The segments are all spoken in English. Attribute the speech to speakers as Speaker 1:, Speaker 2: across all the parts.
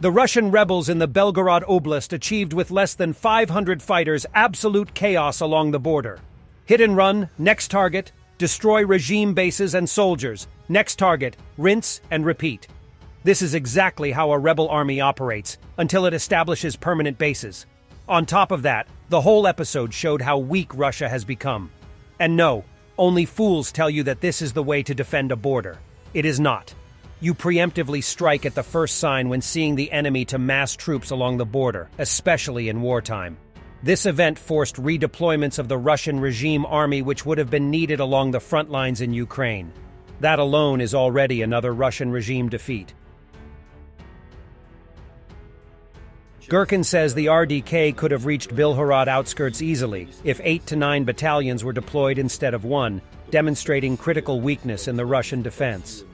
Speaker 1: The Russian rebels in the Belgorod Oblast achieved with less than 500 fighters absolute chaos along the border. Hit and run, next target, destroy regime bases and soldiers, next target, rinse and repeat. This is exactly how a rebel army operates, until it establishes permanent bases. On top of that, the whole episode showed how weak Russia has become. And no, only fools tell you that this is the way to defend a border. It is not. You preemptively strike at the first sign when seeing the enemy to mass troops along the border, especially in wartime. This event forced redeployments of the Russian regime army which would have been needed along the front lines in Ukraine. That alone is already another Russian regime defeat. Gherkin says the RDK could have reached Belgorod outskirts easily if 8 to 9 battalions were deployed instead of 1, demonstrating critical weakness in the Russian defense.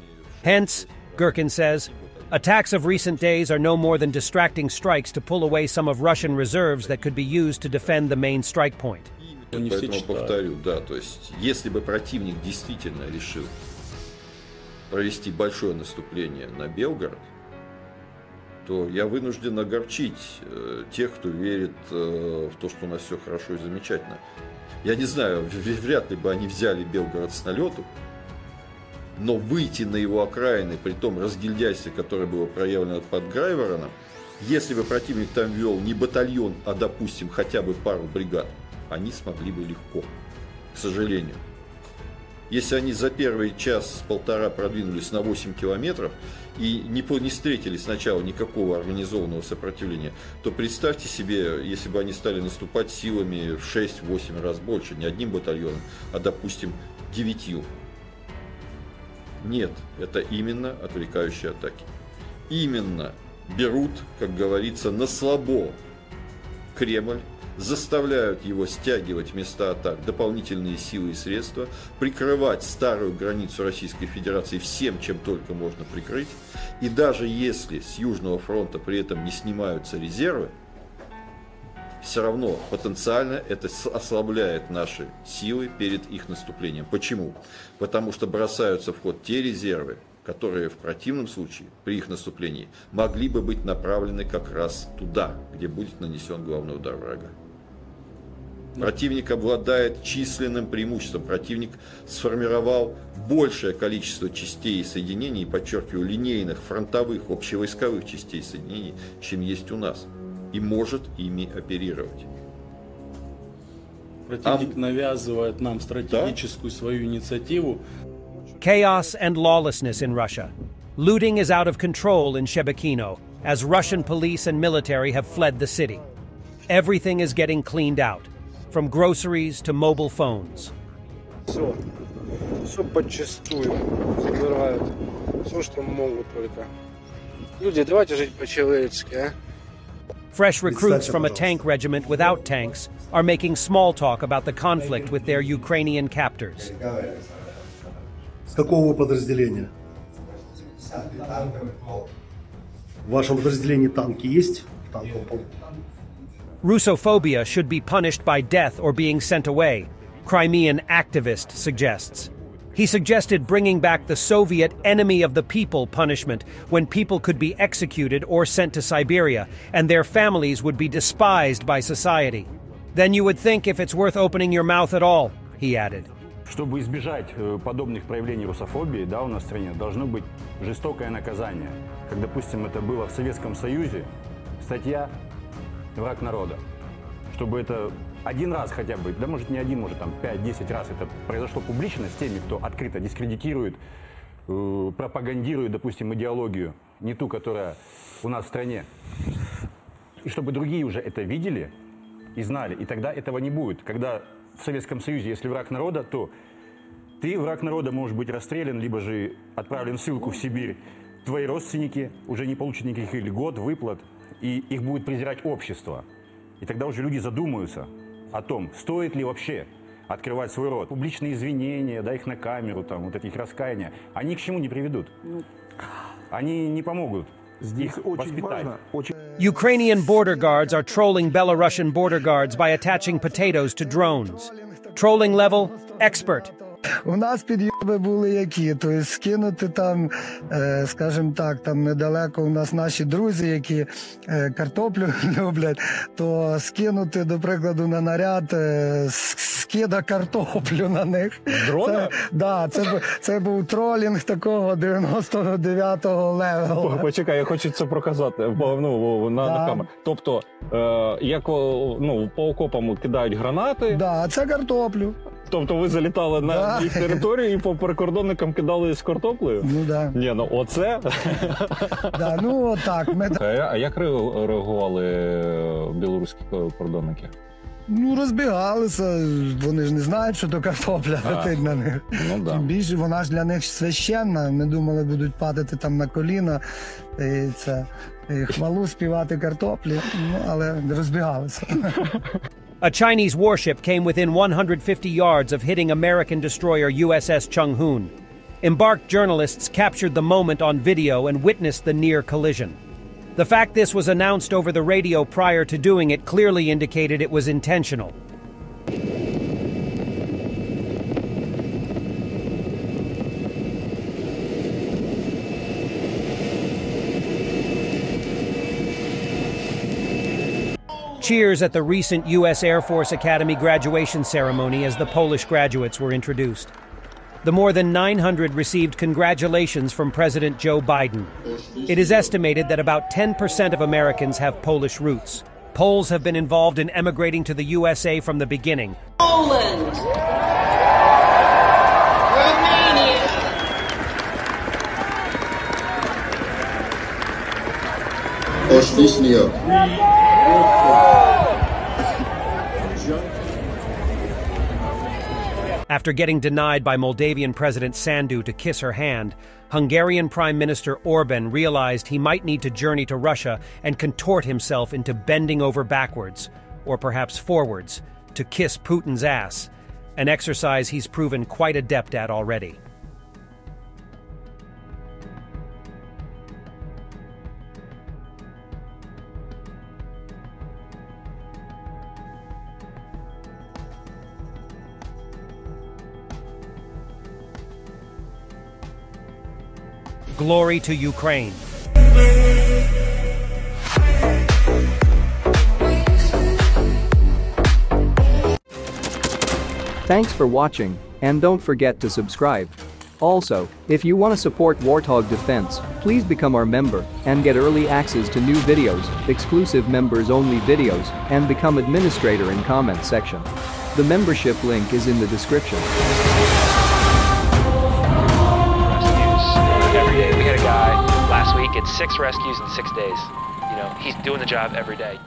Speaker 1: Hence, Gherkin says, attacks of recent days are no more than distracting strikes to pull away some of Russian reserves that could be used to defend the main strike point.
Speaker 2: Поэтому повторю, да, то есть, если бы противник действительно решил провести большое наступление на Белгород, то я вынужден огорчить тех, кто верит в то, что у нас все хорошо и замечательно. Я не знаю, вряд ли бы они взяли Белгород с налету, но выйти на его окраины, при том разгильдяйстве, которое было проявлено под Грайвороном, если бы противник там вел не батальон, а, допустим, хотя бы пару бригад, они смогли бы легко, к сожалению. Если они за первый час-полтора продвинулись на 8 километров и не встретили сначала никакого организованного сопротивления, то представьте себе, если бы они стали наступать силами в 6-8 раз больше, не одним батальоном, а, допустим, 9. Нет, это именно отвлекающие атаки. Именно берут, как говорится, на слабо Кремль, заставляют его стягивать вместо атак дополнительные силы и средства, прикрывать старую границу Российской Федерации всем, чем только можно прикрыть. И даже если с Южного фронта при этом не снимаются резервы, все равно потенциально это ослабляет наши силы перед их наступлением. Почему? Потому что бросаются в ход те резервы, которые в противном случае при их наступлении могли бы быть направлены как раз туда, где будет нанесен главный удар врага. Противник обладает численным преимуществом. Противник сформировал большее количество частей и соединений, подчеркиваю, линейных, фронтовых, общевойсковых частей и соединений, чем есть у нас. И может ими оперировать.
Speaker 3: Противник навязывает нам стратегическую свою инициативу.
Speaker 1: Chaos and lawlessness in Russia. Looting is out of control in Shebekino, as Russian police and military have fled the city. Everything is getting cleaned out, from groceries to mobile phones.
Speaker 4: Все подчистую забирают. Все, что могут только. Люди, давайте жить по-человечески, а?
Speaker 1: Fresh recruits from a tank regiment without tanks are making small talk about the conflict with their Ukrainian captors.
Speaker 5: С какого вы подразделения? В вашем подразделении танки есть?
Speaker 1: Russophobia should be punished by death or being sent away, Crimean activist suggests. He suggested bringing back the Soviet enemy of the people punishment when people could be executed or sent to Siberia, and their families would be despised by society. Then you would think if it's worth opening your mouth at all, he added.
Speaker 6: Чтобы избежать подобных проявлений русофобии, да, у нас в стране должно быть жестокое наказание. Как, допустим, это было в Советском Союзе, статья «Враг народа». Чтобы это один раз хотя бы, да может не один, может там 5-10 раз это произошло публично с теми, кто открыто дискредитирует, пропагандирует, допустим, идеологию, не ту, которая у нас в стране. И чтобы другие уже это видели и знали, и тогда этого не будет. Когда в Советском Союзе, если враг народа, то ты, враг народа, можешь быть расстрелян, либо же отправлен в ссылку в Сибирь. Твои родственники уже не получат никаких льгот, выплат, и их будет презирать общество. И тогда уже люди задумаются о том, стоит ли вообще открывать свой рот. Публичные извинения, да, их на камеру, там, вот этих раскаяния, они к чему не приведут. Они не помогут их воспитать.
Speaker 1: Ukrainian border guards are trolling Belarusian border guards by attaching potatoes to drones. Trolling level, expert.
Speaker 7: У нас підйоби були які, тобто скинути там, скажімо так, там недалеко у нас наші друзі, які картоплю люблять, то скинути, до прикладу, на наряд скида картоплю на них.
Speaker 6: Дрона?
Speaker 7: Це був тролінг такого 99-го левела.
Speaker 6: Почекай, я хочу це проказати на камеру. Тобто, як по окопам кидають гранати.
Speaker 7: Да, це картоплю.
Speaker 6: Тобто ви залітали на їх територію і по прикордонникам кидали з картоплею?
Speaker 7: Ну так.
Speaker 6: Ні, ну оце?
Speaker 7: Да, ну отак.
Speaker 6: А як реагували білоруські кордонники?
Speaker 7: Ну, розбігалися, вони ж не знають, що то картопля летить на них.
Speaker 6: Ну, да.
Speaker 7: Тим більше, вона ж для них священна, ми думали, будуть падати там на коліна, і хвалу співати картоплі, ну, але розбігалися.
Speaker 1: A Chinese warship came within 150 yards of hitting American destroyer USS Chung-hoon. Embarked journalists captured the moment on video and witnessed the near collision. The fact this was announced over the radio prior to doing it clearly indicated it was intentional. Cheers at the recent U.S. Air Force Academy graduation ceremony as the Polish graduates were introduced. The more than 900 received congratulations from President Joe Biden. It is estimated that about 10% of Americans have Polish roots. Poles have been involved in emigrating to the USA from the beginning.
Speaker 8: Poland! Romania!
Speaker 1: After getting denied by Moldavian President Sandu to kiss her hand, Hungarian Prime Minister Orban realized he might need to journey to Russia and contort himself into bending over backwards, or perhaps forwards, to kiss Putin's ass, an exercise he's proven quite adept at already. Glory to Ukraine.
Speaker 9: Thanks for watching, and don't forget to subscribe. Also, if you want to support Warthog Defense, please become our member and get early access to new videos, exclusive members-only videos, and become administrator in comment section. The membership link is in the description.
Speaker 10: Every day. We had a guy last week, it's 6 rescues in 6 days. You know, he's doing the job every day.